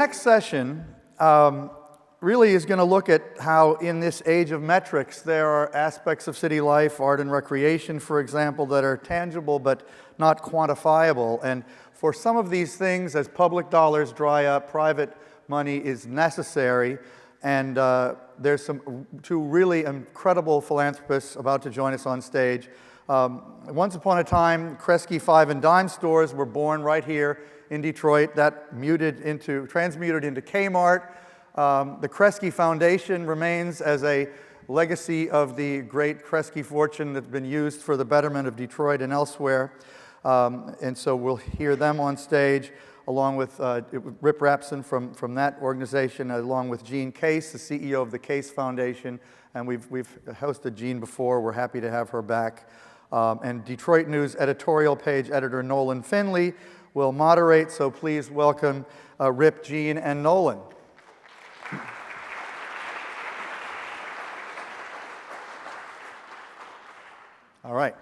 Next session really is going to look at how in this age of metrics there are aspects of city life, art and recreation, for example, that are tangible but not quantifiable. And for some of these things, as public dollars dry up, private money is necessary. And there's two really incredible philanthropists about to join us on stage. Once upon a time, Kresge 5 and Dime stores were born right here in Detroit. That transmuted into Kmart. The Kresge Foundation remains as a legacy of the great Kresge fortune that's been used for the betterment of Detroit and elsewhere. And so we'll hear them on stage, along with Rip Rapson from that organization, along with Jean Case, the CEO of the Case Foundation. And we've hosted Jean before. We're happy to have her back. And Detroit News editorial page editor Nolan Finley will moderate, so please welcome Rip, Jean, and Nolan. All right.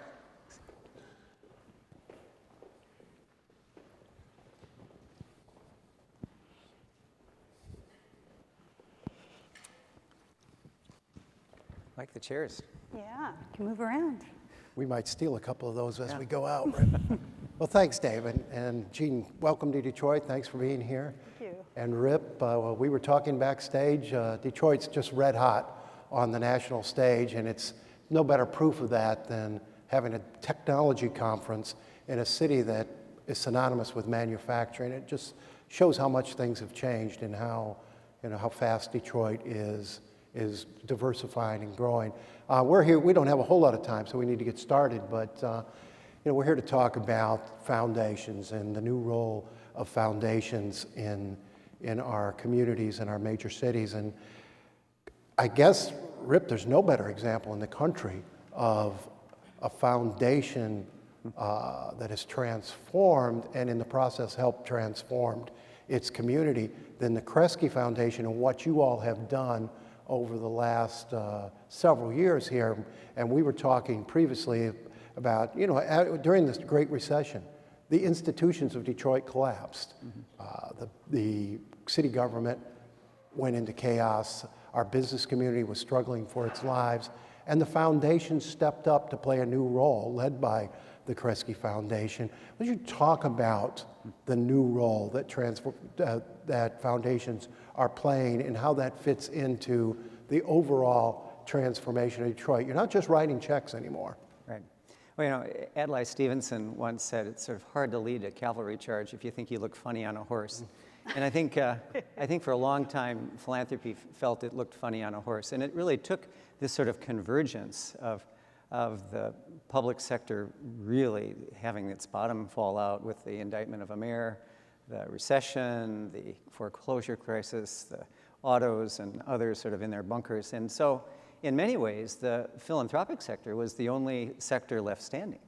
Like the chairs. Yeah, you can move around. We might steal a couple of those as we go out, Rip. Well, thanks, Dave. And Jean, welcome to Detroit. Thanks for being here. Thank you. And Rip, we were talking backstage. Detroit's just red hot on the national stage, and it's no better proof of that than having a technology conference in a city that is synonymous with manufacturing. It just shows how much things have changed and how fast Detroit is diversifying and growing. We're here, we don't have a whole lot of time, so we need to get started, but we're here to talk about foundations and the new role of foundations in our communities and our major cities. And I guess, Rip, there's no better example in the country of a foundation that has transformed and in the process helped transform its community than the Kresge Foundation and what you all have done over the last several years here. And we were talking previously about, during this Great Recession, the institutions of Detroit collapsed. The city government went into chaos. Our business community was struggling for its lives. And the foundation stepped up to play a new role, led by the Kresge Foundation. Would you talk about the new role that foundations are playing and how that fits into the overall transformation of Detroit? You're not just writing checks anymore. Right. Well, Adlai Stevenson once said it's sort of hard to lead a cavalry charge if you think you look funny on a horse. And I think for a long time, philanthropy felt it looked funny on a horse. And it really took this sort of convergence of the public sector really having its bottom fall out with the indictment of a mayor, the recession, the foreclosure crisis, the autos and others sort of in their bunkers. And so in many ways, the philanthropic sector was the only sector left standing.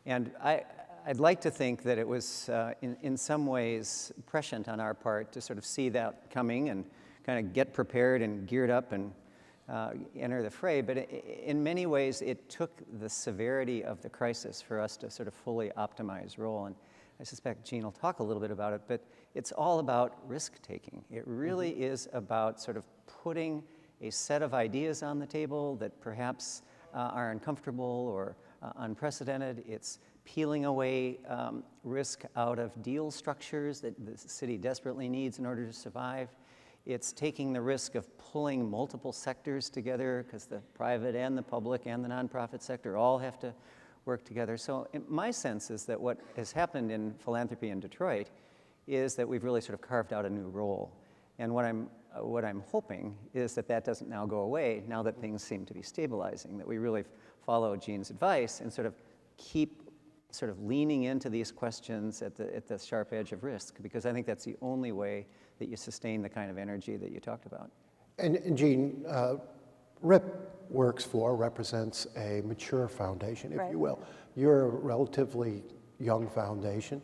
And I'd like to think that it was in some ways prescient on our part to sort of see that coming and kind of get prepared and geared up and enter the fray. But in many ways, it took the severity of the crisis for us to sort of fully optimize role. And I suspect Jean will talk a little bit about it, but it's all about risk-taking. It really is about sort of putting a set of ideas on the table that perhaps are uncomfortable or unprecedented. It's peeling away risk out of deal structures that the city desperately needs in order to survive. It's taking the risk of pulling multiple sectors together because the private and the public and the nonprofit sector all have to work together. So my sense is that what has happened in philanthropy in Detroit is that we've really sort of carved out a new role. And what I'm hoping is that doesn't now go away now that things seem to be stabilizing, that we really follow Jean's advice and sort of keep sort of leaning into these questions at the sharp edge of risk, because I think that's the only way that you sustain the kind of energy that you talked about. And Jean, Rip represents a mature foundation, if you will. You're a relatively young foundation.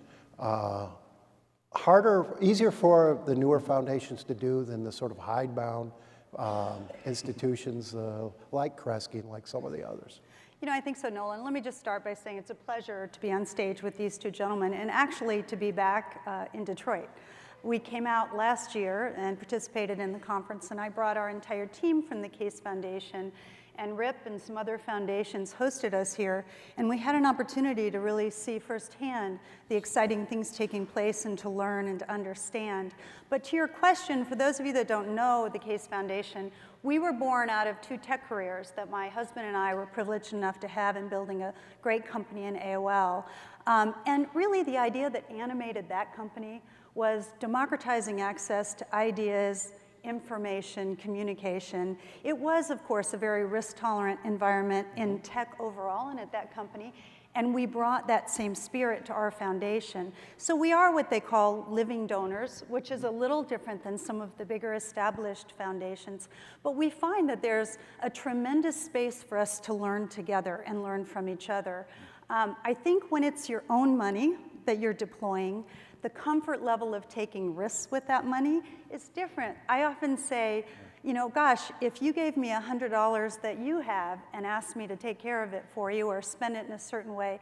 Easier for the newer foundations to do than the sort of hidebound institutions like Kresge and like some of the others. I think so, Nolan. Let me just start by saying it's a pleasure to be on stage with these two gentlemen and actually to be back in Detroit. We came out last year and participated in the conference, and I brought our entire team from the Case Foundation, and RIP and some other foundations hosted us here, and we had an opportunity to really see firsthand the exciting things taking place and to learn and to understand. But to your question, for those of you that don't know the Case Foundation, we were born out of 2 tech careers that my husband and I were privileged enough to have in building a great company in AOL. And really the idea that animated that company was democratizing access to ideas, information, communication. It was, of course, a very risk-tolerant environment in tech overall and at that company, and we brought that same spirit to our foundation. So we are what they call living donors, which is a little different than some of the bigger established foundations, but we find that there's a tremendous space for us to learn together and learn from each other. I think when it's your own money that you're deploying, the comfort level of taking risks with that money is different. I often say, you know, gosh, if you gave me $100 that you have and asked me to take care of it for you or spend it in a certain way,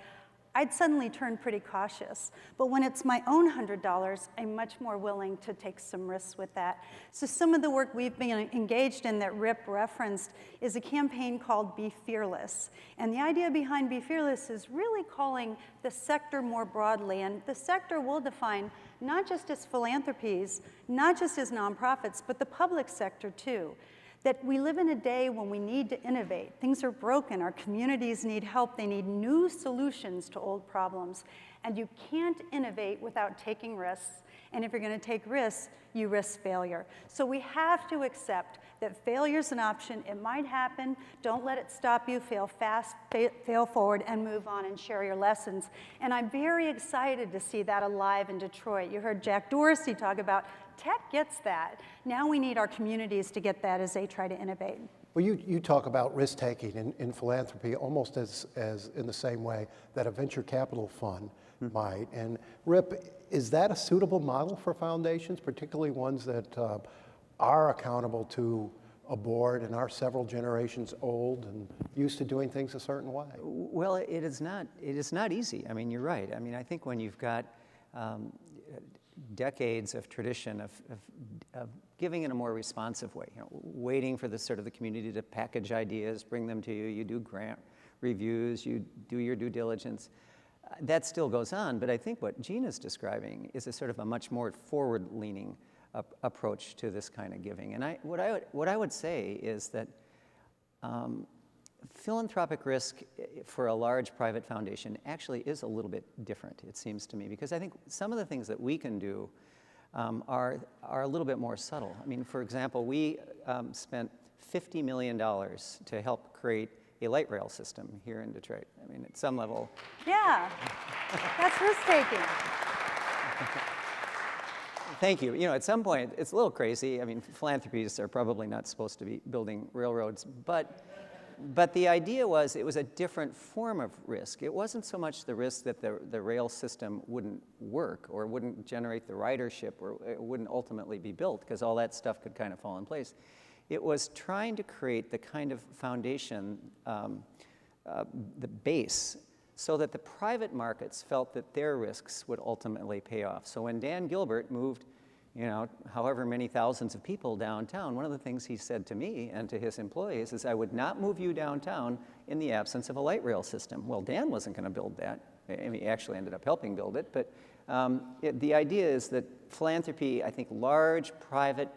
I'd suddenly turn pretty cautious. But when it's my own $100, I'm much more willing to take some risks with that. So some of the work we've been engaged in that Rip referenced is a campaign called Be Fearless. And the idea behind Be Fearless is really calling the sector more broadly. And the sector will define not just as philanthropies, not just as nonprofits, but the public sector too. That we live in a day when we need to innovate. Things are broken, our communities need help, they need new solutions to old problems. And you can't innovate without taking risks, and if you're gonna take risks, you risk failure. So we have to accept that failure's an option, it might happen, don't let it stop you, fail fast, fail forward, and move on and share your lessons. And I'm very excited to see that alive in Detroit. You heard Jack Dorsey talk about tech gets that. Now we need our communities to get that as they try to innovate. Well, you talk about risk-taking in philanthropy almost as in the same way that a venture capital fund might. And Rip, is that a suitable model for foundations, particularly ones that are accountable to a board and are several generations old and used to doing things a certain way? Well, it is not easy. I mean, you're right. I mean, I think when you've got decades of tradition of giving in a more responsive way, you know, waiting for the sort of the community to package ideas, bring them to you, you do grant reviews, you do your due diligence. That still goes on, but I think what Gina's describing is a sort of a much more forward-leaning approach to this kind of giving. And what I would say is that philanthropic risk for a large private foundation actually is a little bit different, it seems to me, because I think some of the things that we can do are a little bit more subtle. I mean, for example, we spent $50 million to help create a light rail system here in Detroit. I mean, at some level. Yeah, that's risk-taking. Thank you. You know, at some point, it's a little crazy. I mean, philanthropies are probably not supposed to be building railroads, but the idea was it was a different form of risk. It wasn't so much the risk that the rail system wouldn't work or wouldn't generate the ridership or it wouldn't ultimately be built, because all that stuff could kind of fall in place. It was trying to create the kind of foundation, the base, so that the private markets felt that their risks would ultimately pay off. So when Dan Gilbert moved, you know, however many thousands of people downtown, one of the things he said to me and to his employees is, I would not move you downtown in the absence of a light rail system. Well, Dan wasn't going to build that. I mean, he actually ended up helping build it. But the idea is that philanthropy, I think large private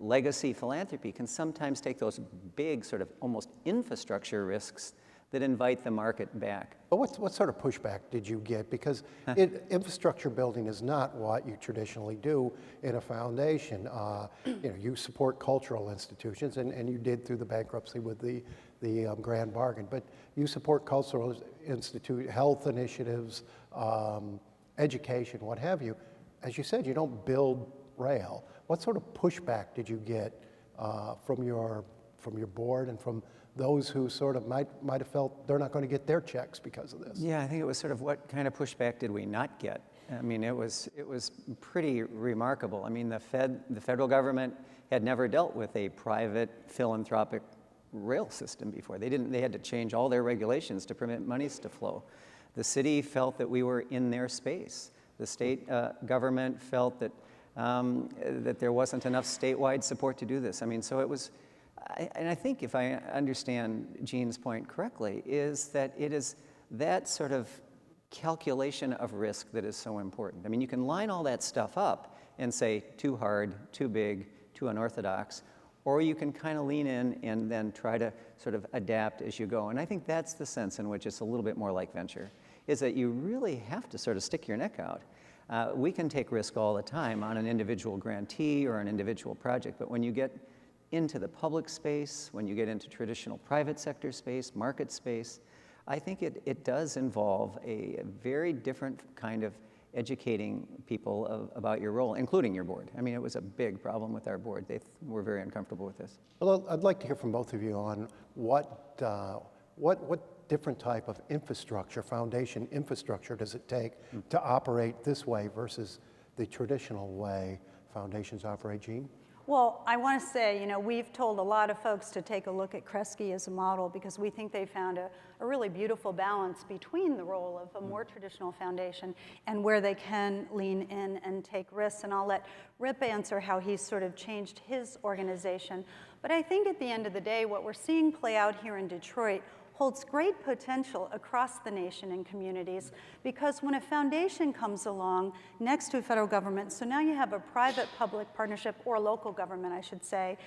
legacy philanthropy can sometimes take those big sort of almost infrastructure risks that invite the market back. But what sort of pushback did you get? Because infrastructure building is not what you traditionally do in a foundation. You know, you support cultural institutions, and you did through the bankruptcy with the Grand Bargain. But you support cultural health initiatives, education, what have you. As you said, you don't build rail. What sort of pushback did you get from your board and from those who sort of might have felt they're not going to get their checks because of this? Yeah, I think it was sort of what kind of pushback did we not get? I mean, it was pretty remarkable. I mean, the federal government had never dealt with a private philanthropic rail system before. They had to change all their regulations to permit monies to flow. The city felt that we were in their space. The state government felt that that there wasn't enough statewide support to do this. I mean, so it was, and I think if I understand Jean's point correctly, is that it is that sort of calculation of risk that is so important. I mean, you can line all that stuff up and say too hard, too big, too unorthodox, or you can kind of lean in and then try to sort of adapt as you go. And I think that's the sense in which it's a little bit more like venture, is that you really have to sort of stick your neck out. We can take risk all the time on an individual grantee or an individual project, but when you get into the public space, when you get into traditional private sector space, market space, I think it does involve a very different kind of educating people about your role, including your board. I mean, it was a big problem with our board. They were very uncomfortable with this. Well, I'd like to hear from both of you on what different type of infrastructure, foundation infrastructure, does it take to operate this way versus the traditional way foundations operate, Jean? Well, I want to say, we've told a lot of folks to take a look at Kresge as a model because we think they found a really beautiful balance between the role of a more traditional foundation and where they can lean in and take risks. And I'll let Rip answer how he's sort of changed his organization. But I think at the end of the day, what we're seeing play out here in Detroit holds great potential across the nation and communities, because when a foundation comes along next to a federal government, so now you have a private-public partnership, or a local government, I should say,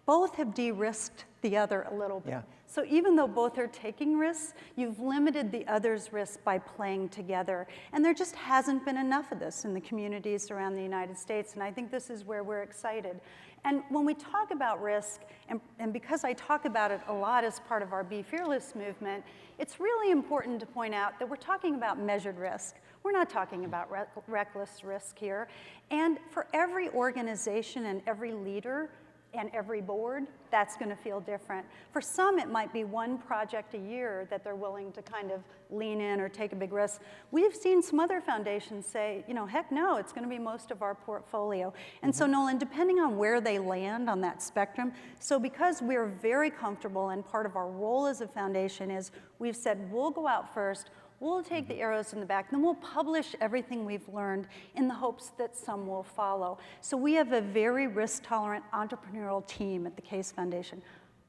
both have de-risked the other a little bit. Yeah. So even though both are taking risks, you've limited the other's risk by playing together. And there just hasn't been enough of this in the communities around the United States, and I think this is where we're excited. And when we talk about risk, and because I talk about it a lot as part of our Be Fearless movement, it's really important to point out that we're talking about measured risk. We're not talking about reckless risk here. And for every organization and every leader and every board, that's going to feel different. For some, it might be one project a year that they're willing to kind of lean in or take a big risk. We've seen some other foundations say, heck no, it's going to be most of our portfolio. And so, Nolan, depending on where they land on that spectrum, so because we're very comfortable and part of our role as a foundation is we've said we'll go out first, we'll take the arrows in the back, then we'll publish everything we've learned in the hopes that some will follow. So we have a very risk-tolerant entrepreneurial team at the Case Foundation.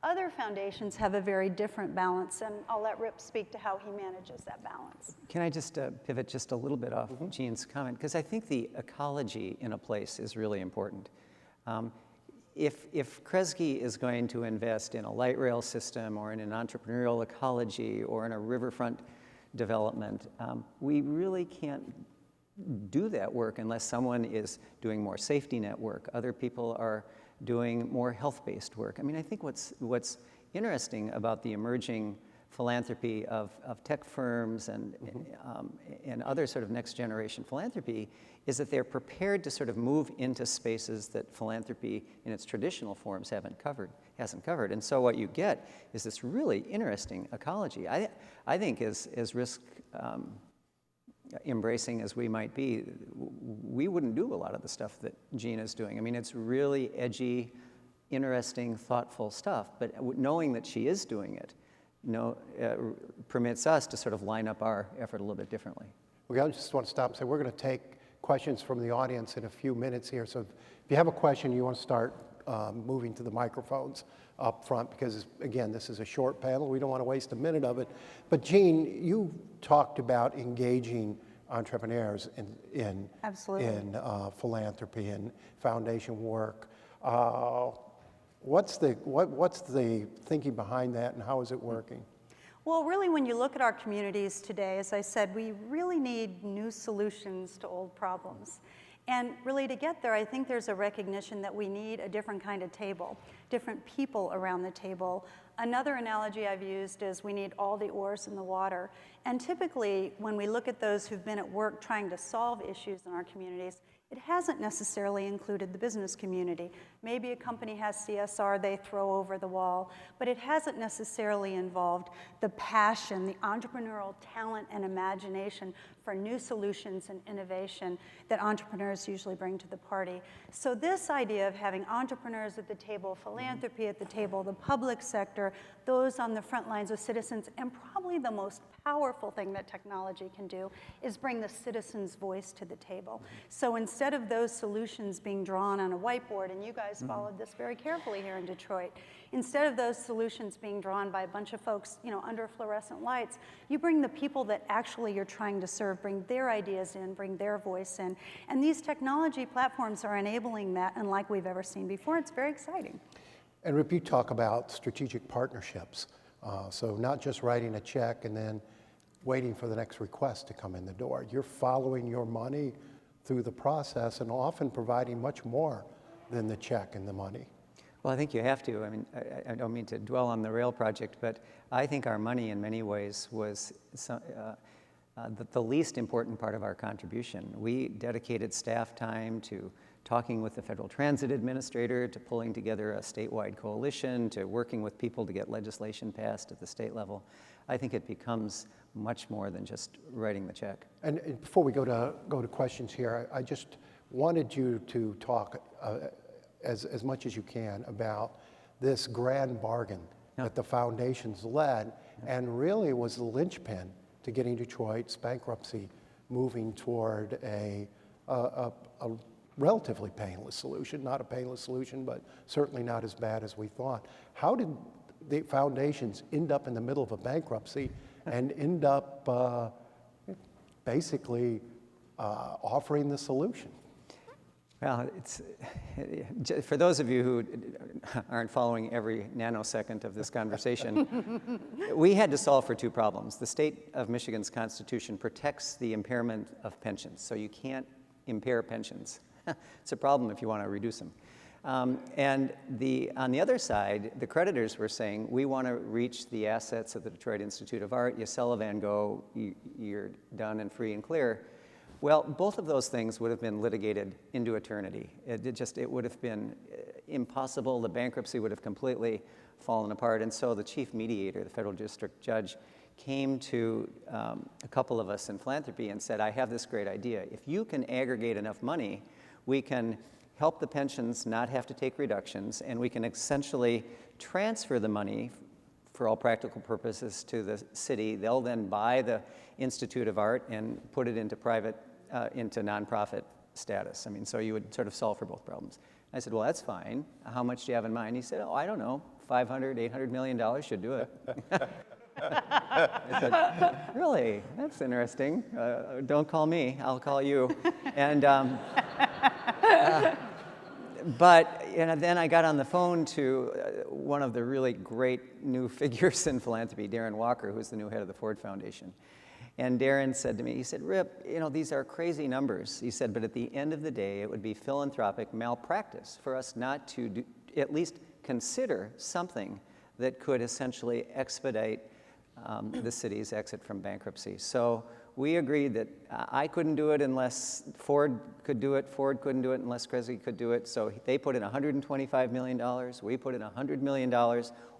Other foundations have a very different balance, and I'll let Rip speak to how he manages that balance. Can I just pivot just a little bit off Jean's comment? Because I think the ecology in a place is really important. If Kresge is going to invest in a light rail system or in an entrepreneurial ecology or in a riverfront development, we really can't do that work unless someone is doing more safety net work. Other people are doing more health-based work. I mean, I think what's interesting about the emerging philanthropy of tech firms and other sort of next generation philanthropy is that they're prepared to sort of move into spaces that philanthropy in its traditional forms hasn't covered. And so what you get is this really interesting ecology. I think as risk embracing as we might be, we wouldn't do a lot of the stuff that Jean is doing. I mean, it's really edgy, interesting, thoughtful stuff, but knowing that she is doing it permits us to sort of line up our effort a little bit differently. Okay, I just want to stop and say we're going to take questions from the audience in a few minutes here. So if you have a question, you want to start moving to the microphones up front, because again, this is a short panel. We don't want to waste a minute of it. But Jean, you talked about engaging entrepreneurs in philanthropy and foundation work. What's the thinking behind that, and how is it working? Well, really, when you look at our communities today, as I said, we really need new solutions to old problems. And really, to get there, I think there's a recognition that we need a different kind of table, different people around the table. Another analogy I've used is we need all the oars in the water. And typically, when we look at those who've been at work trying to solve issues in our communities, it hasn't necessarily included the business community. Maybe a company has CSR they throw over the wall, but it hasn't necessarily involved the passion, the entrepreneurial talent and imagination for new solutions and innovation that entrepreneurs usually bring to the party. So this idea of having entrepreneurs at the table, philanthropy at the table, the public sector, those on the front lines of citizens, and probably the most powerful thing that technology can do is bring the citizen's voice to the table. So instead of those solutions being drawn on a whiteboard, and you guys followed this very carefully here in Detroit, instead of those solutions being drawn by a bunch of folks, under fluorescent lights, you bring the people that actually you're trying to serve, bring their ideas in, bring their voice in. And these technology platforms are enabling that unlike we've ever seen before. It's very exciting. And Rip, you talk about strategic partnerships. So not just writing a check and then waiting for the next request to come in the door. You're following your money through the process and often providing much more than the check and the money. Well, I think you have to. I mean, I don't mean to dwell on the rail project, but I think our money in many ways was the least important part of our contribution. We dedicated staff time to talking with the Federal Transit Administrator, to pulling together a statewide coalition, to working with people to get legislation passed at the state level. I think it becomes much more than just writing the check. And before we go to questions here, I just wanted you to talk as much as you can about this grand bargain that the foundations led and really was the linchpin to getting Detroit's bankruptcy moving toward a relatively painless solution, not a painless solution, but certainly not as bad as we thought. How did the foundations end up in the middle of a bankruptcy and end up basically offering the solution? Well, for those of you who aren't following every nanosecond of this conversation, we had to solve for two problems. The state of Michigan's Constitution protects the impairment of pensions, so you can't impair pensions. It's a problem if you want to reduce them. And on the other side, the creditors were saying, we want to reach the assets of the Detroit Institute of Art. You sell a Van Gogh, you're done and free and clear. Well, both of those things would have been litigated into eternity. It would have been impossible. The bankruptcy would have completely fallen apart. And so the chief mediator, the federal district judge, came to a couple of us in philanthropy and said, I have this great idea. If you can aggregate enough money, we can help the pensions not have to take reductions, and we can essentially transfer the money for all practical purposes to the city. They'll then buy the Institute of Art and put it into into nonprofit status. I mean, so you would sort of solve for both problems. I said, well, that's fine. How much do you have in mind? He said, oh, I don't know, $500, $800 million should do it. I said, really? That's interesting. Don't call me, I'll call you. And but then I got on the phone to one of the really great new figures in philanthropy, Darren Walker, who's the new head of the Ford Foundation. And Darren said to me, he said, Rip, these are crazy numbers. He said, but at the end of the day, it would be philanthropic malpractice for us not to at least consider something that could essentially expedite the city's exit from bankruptcy. So we agreed that I couldn't do it unless Ford could do it. Ford couldn't do it unless Cresci could do it. So they put in $125 million. We put in $100 million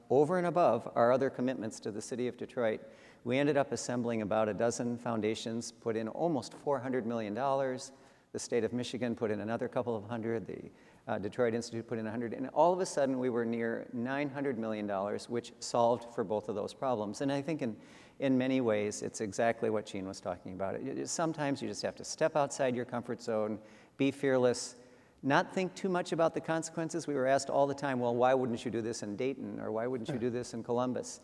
over and above our other commitments to the city of Detroit. We ended up assembling about a dozen foundations, put in almost $400 million. The state of Michigan put in another couple of hundred. The Detroit Institute put in 100. And all of a sudden, we were near $900 million, which solved for both of those problems. And I think in many ways, it's exactly what Gene was talking about. Sometimes you just have to step outside your comfort zone, be fearless, not think too much about the consequences. We were asked all the time, well, why wouldn't you do this in Dayton? Or why wouldn't you do this in Columbus?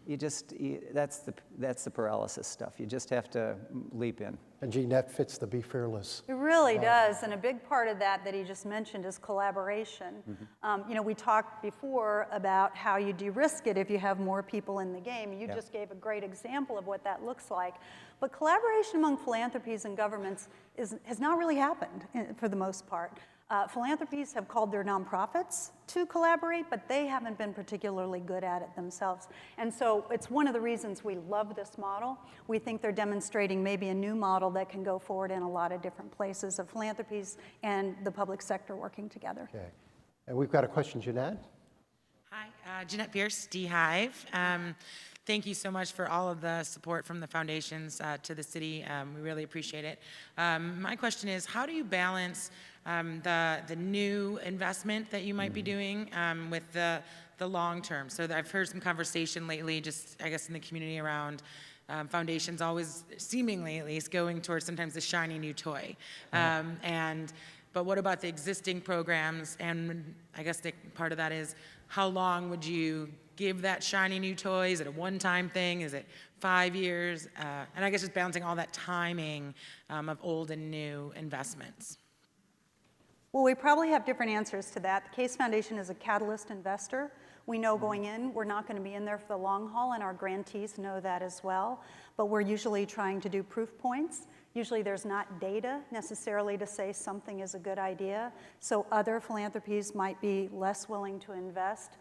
That's the paralysis stuff. You just have to leap in. And Gene, that fits the be fearless. It really does, and a big part of that he just mentioned is collaboration. Mm-hmm. We talked before about how you de-risk it if you have more people in the game. You just gave a great example of what that looks like. But collaboration among philanthropies and governments has not really happened for the most part. Philanthropies have called their nonprofits to collaborate, but they haven't been particularly good at it themselves. And so it's one of the reasons we love this model. We think they're demonstrating maybe a new model that can go forward in a lot of different places of philanthropies and the public sector working together. Okay. And we've got a question, Jeanette? Hi, Jeanette Pierce, D-Hive. Thank you so much for all of the support from the foundations to the city. We really appreciate it. My question is, how do you balance the new investment that you might be doing with the long term? So I've heard some conversation lately, just I guess in the community around foundations always, seemingly at least, going towards sometimes a shiny new toy. But what about the existing programs? And I guess part of that is, how long would you give that shiny new toy? Is it a one-time thing? Is it 5 years? And I guess just balancing all that timing of old and new investments. Well, we probably have different answers to that. The Case Foundation is a catalyst investor. We know going in, we're not going to be in there for the long haul, and our grantees know that as well. But we're usually trying to do proof points. Usually there's not data necessarily to say something is a good idea, so other philanthropies might be less willing to invest.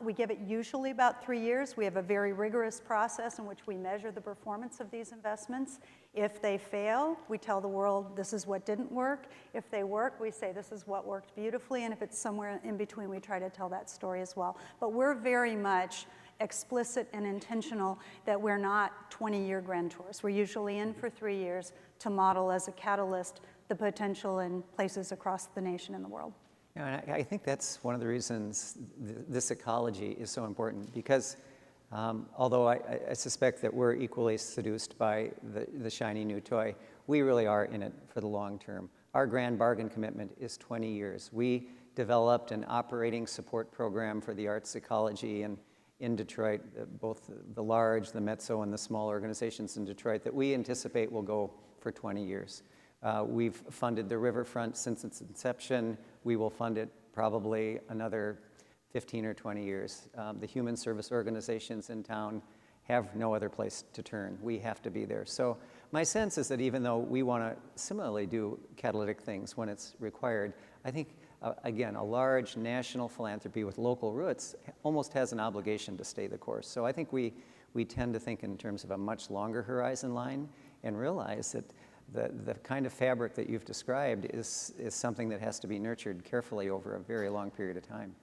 We give it usually about 3 years. We have a very rigorous process in which we measure the performance of these investments. If they fail, we tell the world this is what didn't work. If they work, we say this is what worked beautifully, and if it's somewhere in between, we try to tell that story as well. But we're very much explicit and intentional that we're not 20-year grantors. We're usually in for 3 years to model as a catalyst the potential in places across the nation and the world. Yeah, and I think that's one of the reasons this ecology is so important, because although I suspect that we're equally seduced by the shiny new toy, we really are in it for the long term. Our grand bargain commitment is 20 years. We developed an operating support program for the arts ecology in Detroit, both the large, the Mezzo, and the small organizations in Detroit that we anticipate will go for 20 years. We've funded the riverfront since its inception. We will fund it probably another 15 or 20 years. The human service organizations in town have no other place to turn. We have to be there. So my sense is that even though we want to similarly do catalytic things when it's required, I think, again, a large national philanthropy with local roots almost has an obligation to stay the course. So I think we tend to think in terms of a much longer horizon line and realize that the kind of fabric that you've described is something that has to be nurtured carefully over a very long period of time.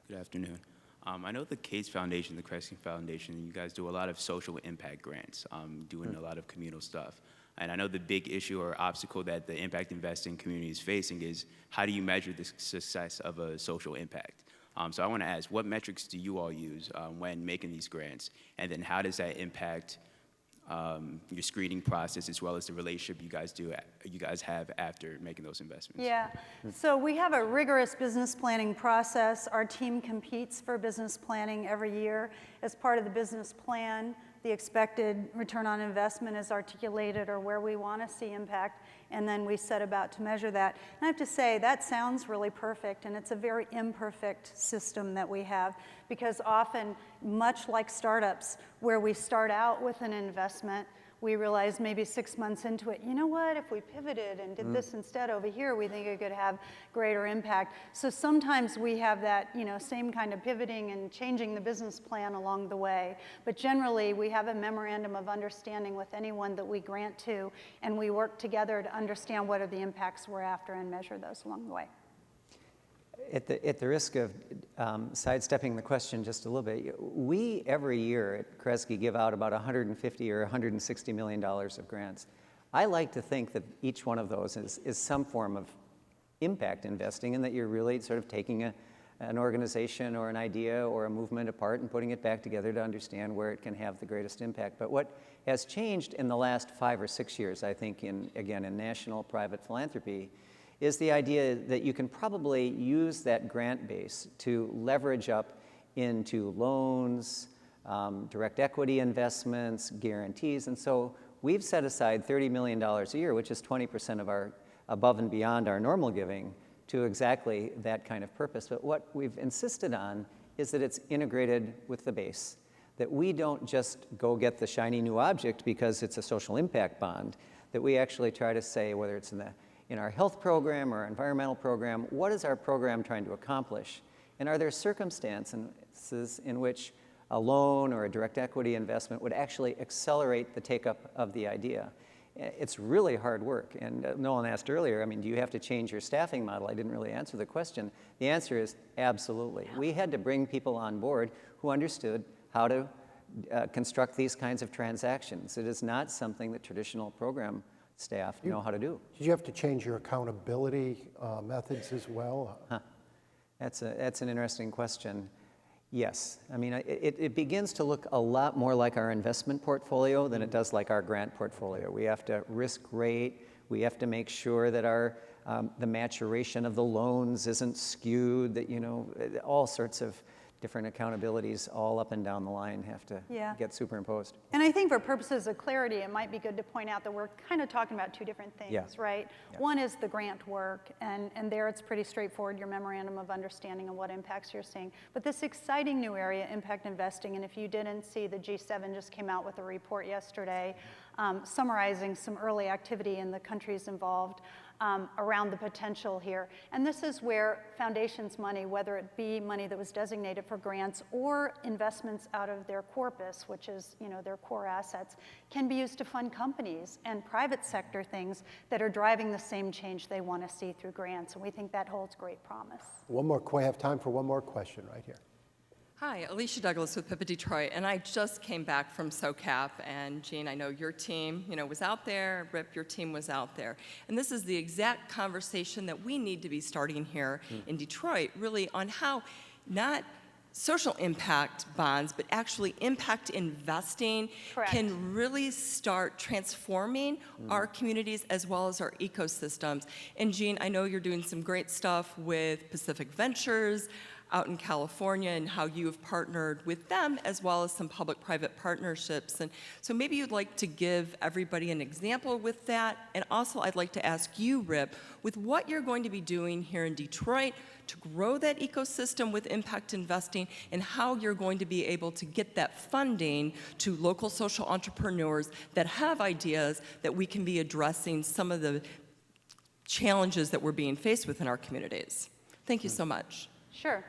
Good afternoon. I know the Case Foundation, the Kresge Foundation, you guys do a lot of social impact grants, doing a lot of communal stuff. And I know the big issue or obstacle that the impact investing community is facing is, how do you measure the success of a social impact? So I want to ask, what metrics do you all use when making these grants? And then how does that impact your screening process, as well as the relationship you guys have after making those investments? Yeah, so we have a rigorous business planning process. Our team competes for business planning every year. As part of the business plan, the expected return on investment is articulated, or where we want to see impact, and then we set about to measure that. And I have to say, that sounds really perfect, and it's a very imperfect system that we have, because often, much like startups, where we start out with an investment, we realize maybe 6 months into it, you know what, if we pivoted and did this instead over here, we think it could have greater impact. So sometimes we have that, same kind of pivoting and changing the business plan along the way. But generally, we have a memorandum of understanding with anyone that we grant to, and we work together to understand what are the impacts we're after and measure those along the way. At the risk of sidestepping the question just a little bit, we every year at Kresge give out about $150 or $160 million of grants. I like to think that each one of those is some form of impact investing, and that you're really sort of taking an organization or an idea or a movement apart and putting it back together to understand where it can have the greatest impact. But what has changed in the last 5 or 6 years, I think, in national private philanthropy, is the idea that you can probably use that grant base to leverage up into loans, direct equity investments, guarantees. And so we've set aside $30 million a year, which is 20% of our above and beyond our normal giving, to exactly that kind of purpose. But what we've insisted on is that it's integrated with the base, that we don't just go get the shiny new object because it's a social impact bond, that we actually try to say, whether it's in our health program or environmental program, what is our program trying to accomplish? And are there circumstances in which a loan or a direct equity investment would actually accelerate the take-up of the idea? It's really hard work. And Nolan asked earlier, I mean, do you have to change your staffing model? I didn't really answer the question. The answer is absolutely. We had to bring people on board who understood how to construct these kinds of transactions. It is not something that traditional program staff know how to do. Did you have to change your accountability methods as well? That's an interesting question. Yes. I mean, it begins to look a lot more like our investment portfolio than it does like our grant portfolio. We have to risk rate. We have to make sure that our the maturation of the loans isn't skewed, that, you know, all sorts of different accountabilities all up and down the line have to get superimposed. And I think for purposes of clarity, it might be good to point out that we're kind of talking about two different things, right? Yeah. One is the grant work, and there it's pretty straightforward, your memorandum of understanding and what impacts you're seeing. But this exciting new area, impact investing, and if you didn't see, the G7 just came out with a report yesterday summarizing some early activity in the countries involved around the potential here. And this is where foundations money, whether it be money that was designated for grants or investments out of their corpus, which is, you know, their core assets, can be used to fund companies and private sector things that are driving the same change they want to see through grants. And we think that holds great promise. We have time for one more question right here. Hi, Alicia Douglas with Pippa Detroit, and I just came back from SOCAP, and Jean, I know your team, was out there, Rip, your team was out there, and this is the exact conversation that we need to be starting here in Detroit, really on how not social impact bonds, but actually impact investing can really start transforming our communities as well as our ecosystems. And Jean, I know you're doing some great stuff with Pacific Ventures out in California and how you have partnered with them as well as some public-private partnerships. And so maybe you'd like to give everybody an example with that. And also I'd like to ask you, Rip, with what you're going to be doing here in Detroit to grow that ecosystem with impact investing and how you're going to be able to get that funding to local social entrepreneurs that have ideas that we can be addressing some of the challenges that we're being faced with in our communities. Thank you so much. Sure.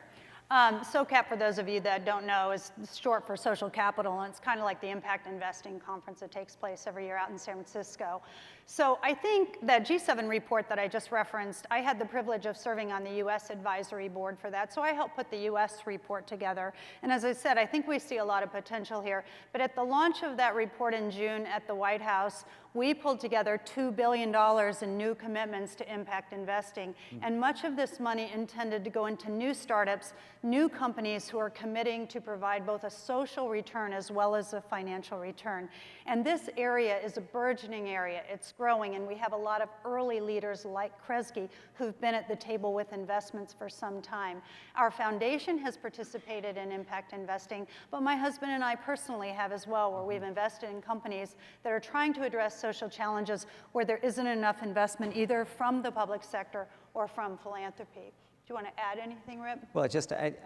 SOCAP, for those of you that don't know, is short for social capital, and it's kind of like the impact investing conference that takes place every year out in San Francisco. So I think that G7 report that I just referenced, I had the privilege of serving on the U.S. advisory board for that, so I helped put the U.S. report together. And as I said, I think we see a lot of potential here. But at the launch of that report in June at the White House, we pulled together $2 billion in new commitments to impact investing, and much of this money intended to go into new startups, new companies who are committing to provide both a social return as well as a financial return. And this area is a burgeoning area. It's growing, and we have a lot of early leaders like Kresge who've been at the table with investments for some time. Our foundation has participated in impact investing, but my husband and I personally have as well, where we've invested in companies that are trying to address social challenges where there isn't enough investment either from the public sector or from philanthropy. Do you want to add anything, Rip? Well,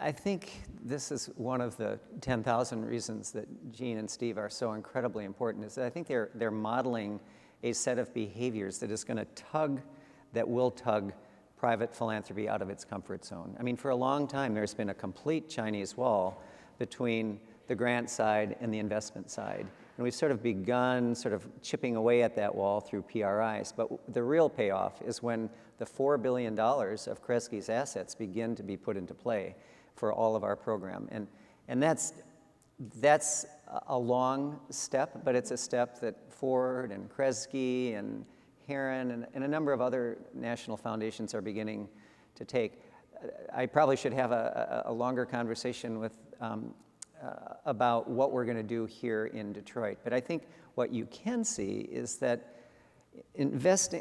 I think this is one of the 10,000 reasons that Jean and Steve are so incredibly important, is that I think they're modeling a set of behaviors that is going to will tug private philanthropy out of its comfort zone. I mean, for a long time, there's been a complete Chinese wall between the grant side and the investment side. And we've sort of begun sort of chipping away at that wall through PRIs. But the real payoff is when the $4 billion of Kresge's assets begin to be put into play for all of our program. And that's a long step, but it's a step that Ford and Kresge and Heron and a number of other national foundations are beginning to take. I probably should have a longer conversation with about what we're going to do here in Detroit. But I think what you can see is that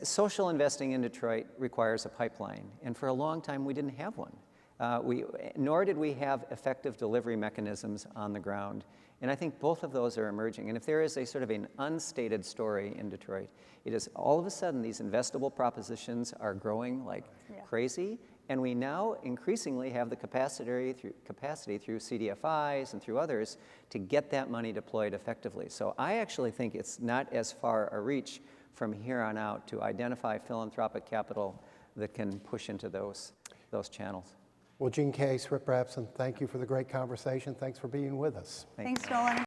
social investing in Detroit requires a pipeline. And for a long time, we didn't have one. Nor did we have effective delivery mechanisms on the ground. And I think both of those are emerging. And if there is a sort of an unstated story in Detroit, it is all of a sudden these investable propositions are growing like crazy. And we now increasingly have the capacity through CDFIs and through others to get that money deployed effectively. So I actually think it's not as far a reach from here on out to identify philanthropic capital that can push into those channels. Well, Jean Case, Rip Rapson, thank you for the great conversation. Thanks for being with us. Thanks, Nolan.